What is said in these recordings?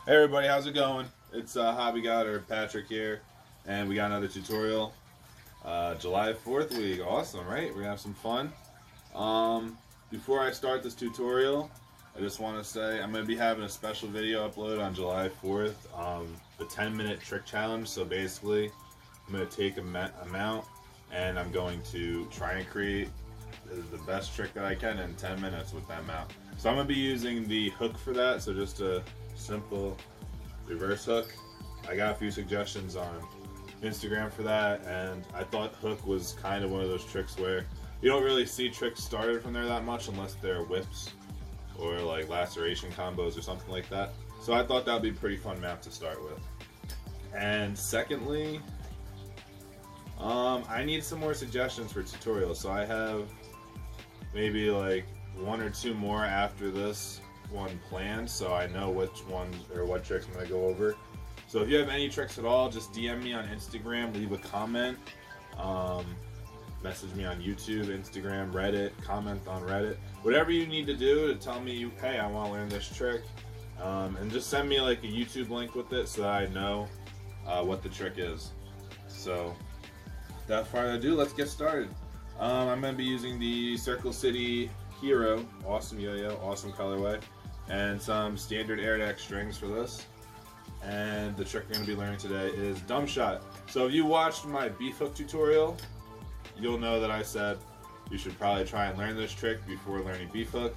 Hey everybody, how's it going? It's hobbygod or Patrick here, and we got another tutorial. July 4th week, awesome, right? We're gonna have some fun. Before I start this tutorial, I just want to say I'm gonna be having a special video upload on July 4th, the 10-minute trick challenge. So basically, I'm gonna take a mount, and I'm going to try and create the best trick that I can in 10 minutes with that mount. So I'm gonna be using the hook for that. So just a simple reverse hook. I got a few suggestions on Instagram for that, and I thought hook was kind of one of those tricks where you don't really see tricks started from there that much unless they're whips or like laceration combos or something like that. So I thought that would be a pretty fun map to start with. And secondly, I need some more suggestions for tutorials. So I have maybe like one or two more after this one planned, so I know which ones or what tricks I'm going to go over. So if you have any tricks at all, just DM me on Instagram, leave a comment, message me on YouTube, Instagram, Reddit, comment on Reddit, whatever you need to do to tell me, hey, I want to learn this trick, and just send me like a YouTube link with it so that I know what the trick is. So without further ado, let's get started. I'm going to be using the Circle City Hero, awesome yo-yo, awesome colorway, and some standard airetic strings for this. And the trick we're going to be learning today is Dumshot. So if you watched my beef hook tutorial, you'll know that I said you should probably try and learn this trick before learning beef hook.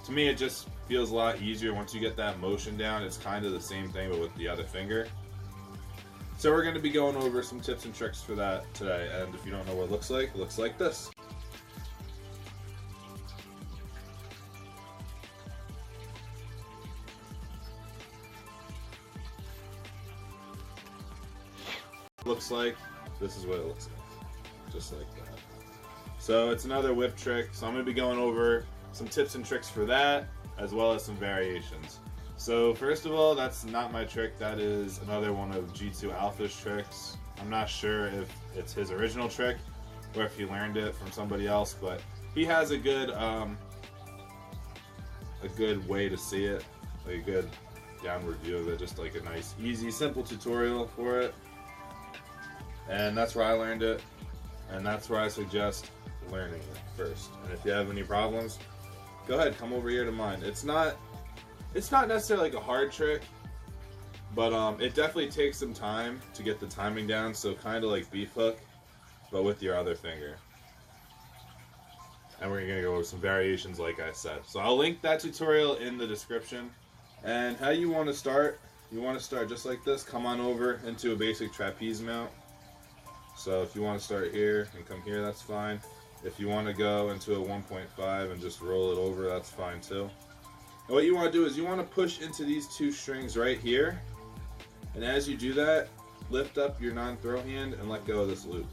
To me, it just feels a lot easier once you get that motion down. It's kind of the same thing but with the other finger. So we're going to be going over some tips and tricks for that today, and if you don't know what it looks like this. This is what it looks like, just like that. So it's another whip trick, so I'm going to be going over some tips and tricks for that, as well as some variations. So first of all, that's not my trick, that is another one of G2 Alpha's tricks. I'm not sure if it's his original trick, or if he learned it from somebody else, but he has a good way to see it, like a good downward view of it, just like a nice, easy, simple tutorial for it. And that's where I learned it, and that's where I suggest learning it first. And if you have any problems, go ahead, come over here to mine. It's not necessarily like a hard trick, but it definitely takes some time to get the timing down, so kind of like beef hook, but with your other finger. And we're gonna go over some variations like I said. So I'll link that tutorial in the description. And how you want to start, just like this, come on over into a basic trapeze mount. So if you want to start here and come here, that's fine. If you want to go into a 1.5 and just roll it over, that's fine too. And what you want to do is you want to push into these two strings right here. And as you do that, lift up your non-throw hand and let go of this loop.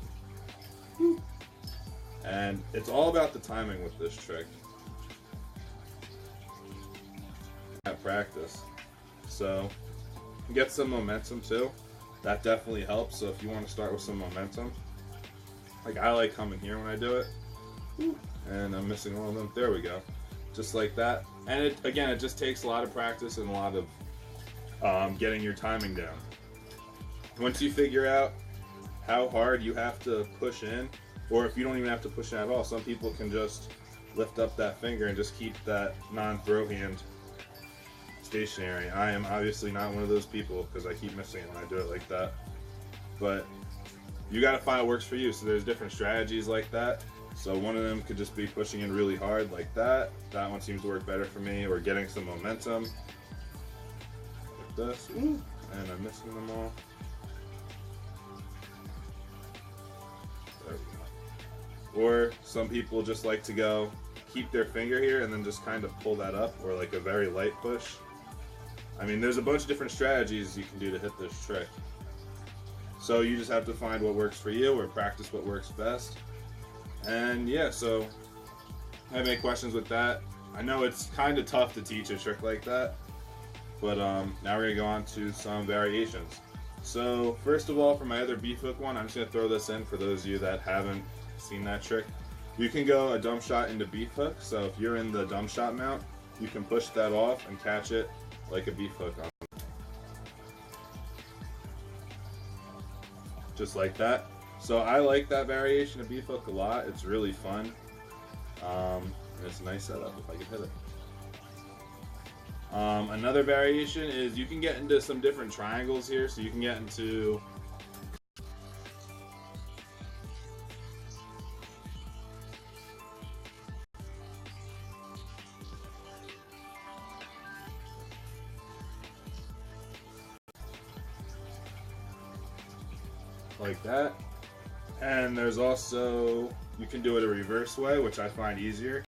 And it's all about the timing with this trick. At practice. So get some momentum too. That definitely helps. So if you want to start with some momentum, like I like coming here when I do it, and I'm missing one of them. There we go, just like that. And it just takes a lot of practice and a lot of getting your timing down. Once you figure out how hard you have to push in, or if you don't even have to push in at all, some people can just lift up that finger and just keep that non-throw hand stationary. I am obviously not one of those people because I keep missing it when I do it like that. But you gotta find what works for you. So there's different strategies like that. So one of them could just be pushing in really hard like that. That one seems to work better for me. Or getting some momentum like this. And I'm missing them all. There we go. Or some people just like to keep their finger here and then just kind of pull that up, or like a very light push. I mean, there's a bunch of different strategies you can do to hit this trick. So you just have to find what works for you or practice what works best. And yeah, so if I have any questions with that, I know it's kind of tough to teach a trick like that, but now we're going to go on to some variations. So first of all, for my other beef hook one, I'm just going to throw this in for those of you that haven't seen that trick. You can go a Dumshot into beef hook, so if you're in the Dumshot mount, you can push that off and catch it like a beef hook on. just like that. So I like that variation of beef hook a lot. It's really fun. And it's a nice setup if I can hit it. Another variation is you can get into some different triangles here. So you can get into like that. And there's also, you can do it a reverse way, which I find easier.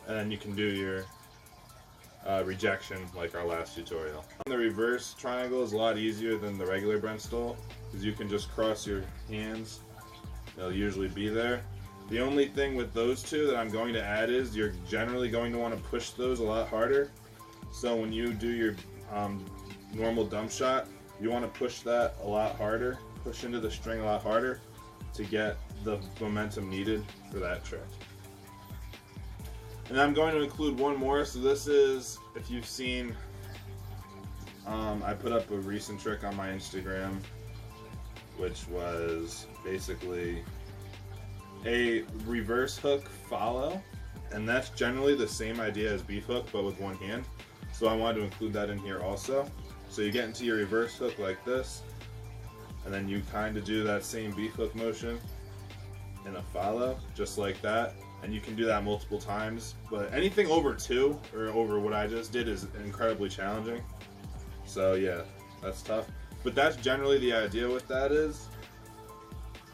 And then you can do your rejection like our last tutorial. The reverse triangle is a lot easier than the regular Brentstall because you can just cross your hands. They'll usually be there. The only thing with those two that I'm going to add is you're generally going to want to push those a lot harder. So when you do your normal dump shot, you want to push that a lot harder, push into the string a lot harder to get the momentum needed for that trick. And I'm going to include one more. So this is, if you've seen, I put up a recent trick on my Instagram, which was basically a reverse hook follow. And that's generally the same idea as beef hook, but with one hand. So I wanted to include that in here also. So you get into your reverse hook like this, and then you kind of do that same beef hook motion in a follow, just like that. And you can do that multiple times, but anything over 2 or over what I just did is incredibly challenging. So yeah, that's tough. But that's generally the idea with that is,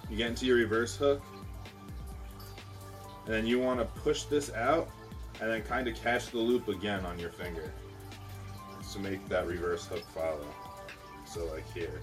you get into your reverse hook, and then you want to push this out, and then kind of catch the loop again on your finger to make that reverse hook follow. So like here.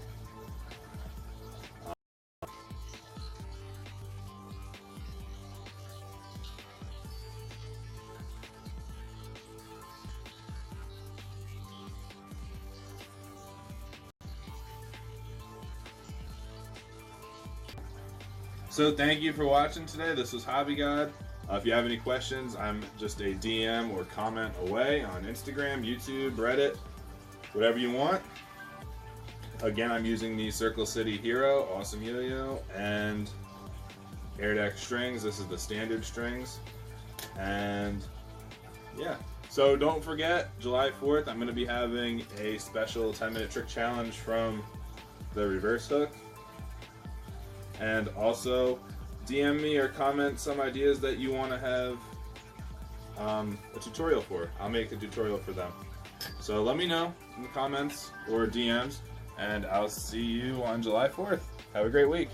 So thank you for watching today. This was hobbygod. If you have any questions, I'm just a DM or comment away on Instagram, YouTube, Reddit, whatever you want. Again, I'm using the Circle City Hero, awesome yo-yo, and airetic strings. This is the standard strings. And yeah, so don't forget, July 4th, I'm going to be having a special 10-minute trick challenge from the reverse hook. And also, DM me or comment some ideas that you want to have a tutorial for. I'll make a tutorial for them. So let me know in the comments or DMs, and I'll see you on July 4th. Have a great week.